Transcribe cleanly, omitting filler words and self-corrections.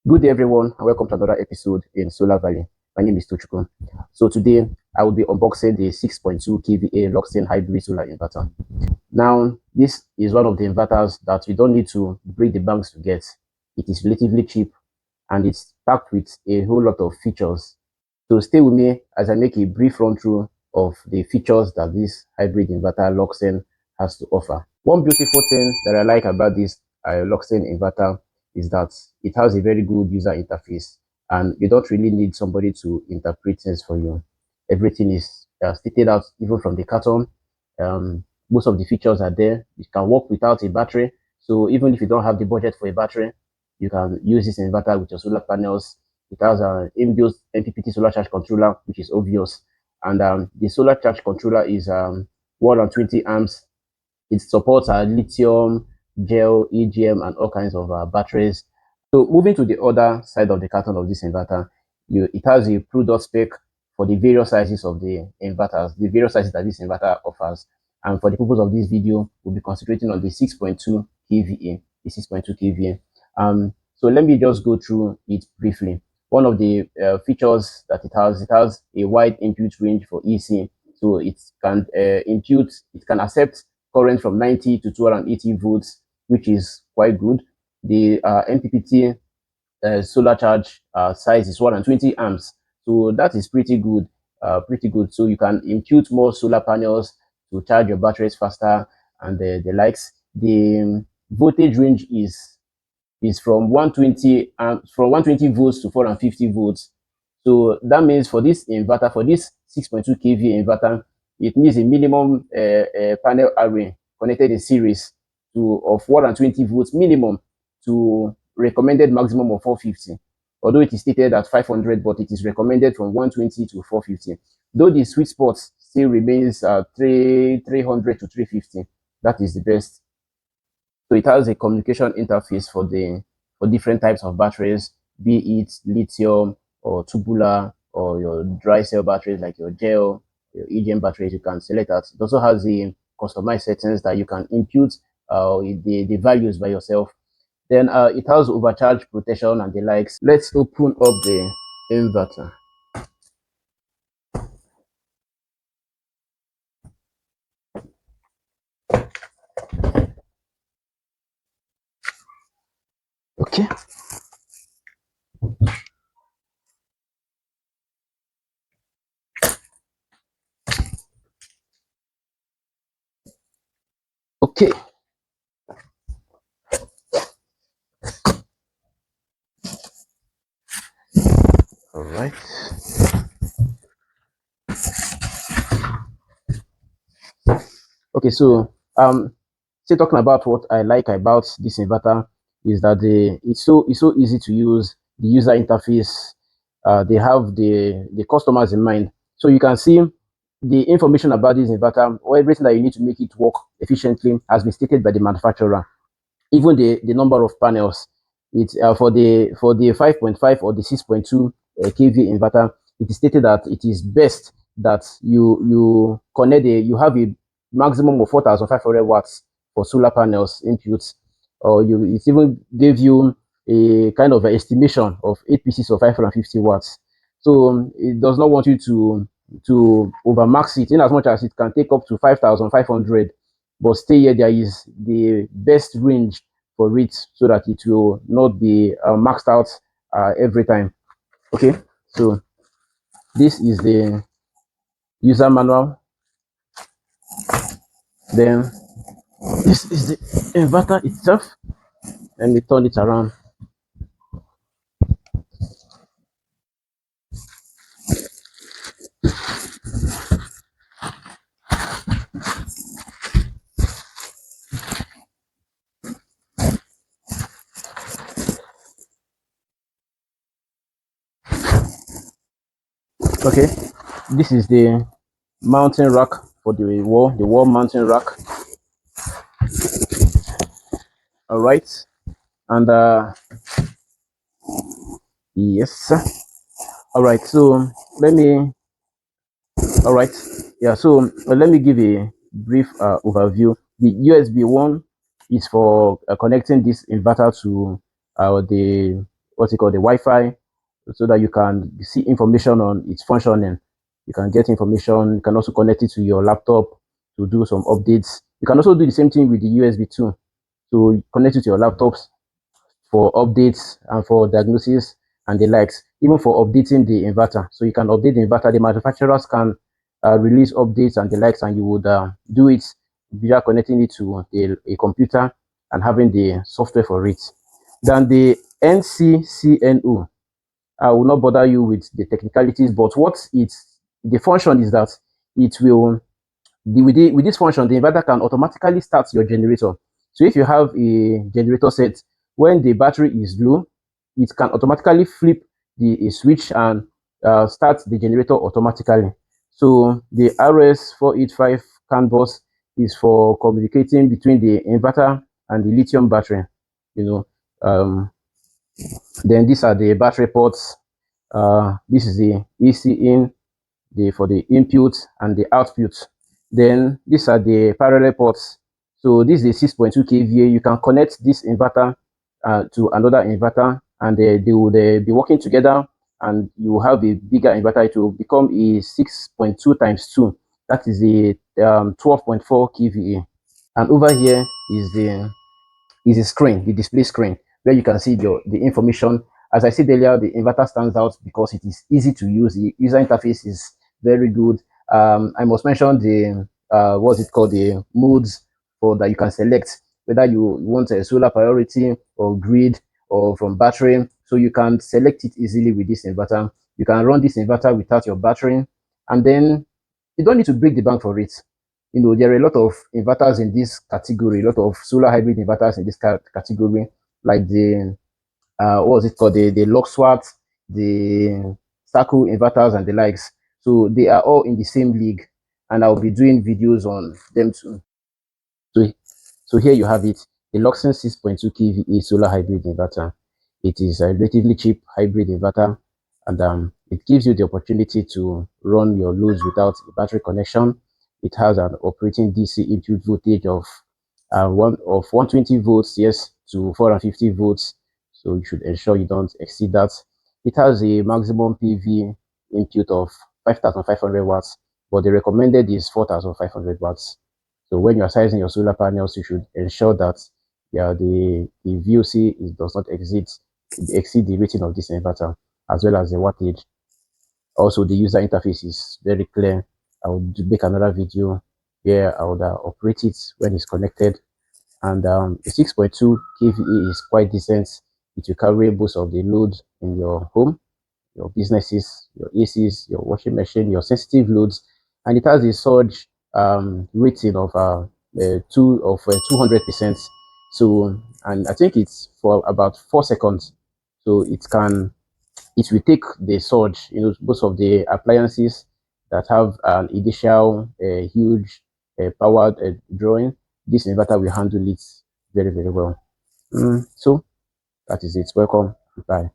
Good day, everyone, and welcome to another episode in Solar Valley. My name is Tochukwu. So today I will be unboxing the 6.2 kVA Luxsun hybrid solar inverter. Now, this is one of the inverters that you don't need to break the banks to get. It is relatively cheap and it's packed with a whole lot of features. So stay with me as I make a brief run through of the features that this hybrid inverter Luxsun has to offer. One beautiful thing that I like about this Luxsun inverter is that it has a very good user interface and you don't really need somebody to interpret things for you. Everything is stated out even from the carton. Most of the features are there. You can work without a battery. So even if you don't have the budget for a battery, you can use this inverter with your solar panels. It has an inbuilt MPPT solar charge controller, which is obvious. And the solar charge controller is 120 amps. It supports lithium, gel, EGM, and all kinds of batteries. So moving to the other side of the carton of this inverter, it has a product spec for the various sizes of the inverters, the various sizes that this inverter offers. And for the purpose of this video, we'll be concentrating on the 6.2 kVA, the 6.2 kVA. So let me just go through it briefly. One of the features that it has a wide input range for EC. So it can it can accept current from 90 to 280 volts, which is quite good. The MPPT solar charge size is 120 amps, so that is pretty good. Pretty good. So you can impute more solar panels to charge your batteries faster and the likes. The voltage range is from 120 from 120 volts to 450 volts. So that means for this inverter, for this 6.2 kVA inverter, it needs a minimum panel array connected in series of 120 volts minimum to recommended maximum of 450. Although it is stated at 500, but it is recommended from 120 to 450. Though the sweet spot still remains 300 to 350. That is the best. So it has a communication interface for different types of batteries, be it lithium or tubular or your dry cell batteries like your gel, your EGM batteries. You can select that. It also has the customized settings that you can input the values by yourself. Then it has overcharge protection and the likes. Let's open up the inverter. Okay. Okay. All right. Okay, so still talking about what I like about this inverter is that it's so easy to use. The user interface, they have the customers in mind, so you can see the information about this inverter or everything that you need to make it work efficiently has been stated by the manufacturer. Even the number of panels, it's for the 5.5 or the 6.2 kV inverter, it is stated that it is best that you have a maximum of 4,500 watts for solar panels inputs, or it even gave you a kind of estimation of 8 pieces of 550 watts. So it does not want you to overmax it, in as much as it can take up to 5,500, but stay here. There is the best range for it so that it will not be maxed out every time. Okay, so this is the user manual. Then this is the inverter itself. Let me turn it around. Okay, this is the mountain rack for the wall mountain rack. All right, and yes, all right. So let me all right, yeah. So let me give a brief overview. The USB one is for connecting this inverter to the what's it called, the Wi-Fi, so that you can see information on its functioning. You can get information. You can also connect it to your laptop to do some updates. You can also do the same thing with the USB too. So you connect it to your laptops for updates and for diagnosis and the likes, even for updating the inverter. So you can update the inverter. The manufacturers can release updates and the likes, and you would do it via connecting it to a computer and having the software for it. Then the NCCNO, I will not bother you with the technicalities, but what the function is that it will with this function, the inverter can automatically start your generator. So if you have a generator set, when the battery is low, it can automatically flip the switch and start the generator automatically. So the RS485 CAN bus is for communicating between the inverter and the lithium battery. You know, then these are the battery ports. This is the AC in, for the input and the output. Then these are the parallel ports. So this is a 6.2 kVA. You can connect this inverter to another inverter, and they will be working together, and you have a bigger inverter. It will become a 6.2 times 2. That is a 12.4 kVA. And over here is a screen, the display screen, where you can see the information. As I said earlier, the inverter stands out because it is easy to use. The user interface is very good. I must mention the what's it called, the modes for that you can select, whether you want a solar priority or grid or from battery. So you can select it easily with this inverter. You can run this inverter without your battery, and then you don't need to break the bank for it. There are a lot of inverters in this category, a lot of solar hybrid inverters in this category, like the what was it called, the Luxsun, the circle inverters and the likes. So they are all in the same league, and I'll be doing videos on them too. So, so here you have it, the Luxsun 6.2 kVA solar hybrid inverter. It is a relatively cheap hybrid inverter, and it gives you the opportunity to run your loads without a battery connection. It has an operating DC input voltage of 120 volts, yes, to 450 volts. So you should ensure you don't exceed that. It has a maximum PV input of 5,500 watts, but the recommended is 4,500 watts. So when you are sizing your solar panels, you should ensure that the VOC does not exceed the rating of this inverter, as well as the wattage. Also, the user interface is very clear. I will make another video where I would operate it when it's connected. And the 6.2 kVA is quite decent. It will carry most of the loads in your home, your businesses, your ACs, your washing machine, your sensitive loads, and it has a surge rating of 200%. So, and I think it's for about 4 seconds. So it will take the surge. Most of the appliances that have an initial huge powered drawing, this inverter will handle it very, very well. So that is it. Welcome. Bye.